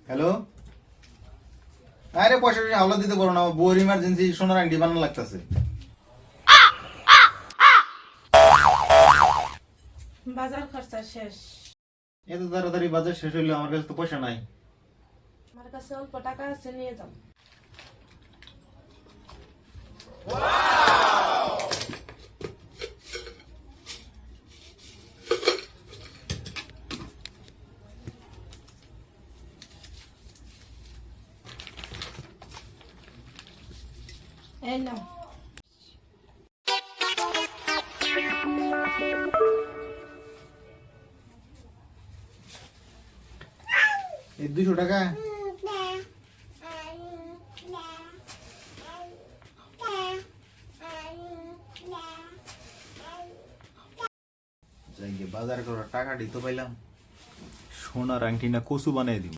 Hello, আরে পয়সা টয়সা হাওলা দিতে পারো না, আমার বউর ইমার্জেন্সি সোনার আংটি বানানো লাগতেছে। বাজার খরচা শেষ। এত তাড়াতাড়ি বাজার শেষ হইলো, আমার কাছে তো পয়সা নাই। আমার কাছে অল্প টাকা আছে, নিয়ে যাও। এই নাও। এই 200 টাকা যাই গিয়ে বাজার করার টাকা দিতে পাইলাম, সোনার আংটি না কচু বানিয়ে দিব।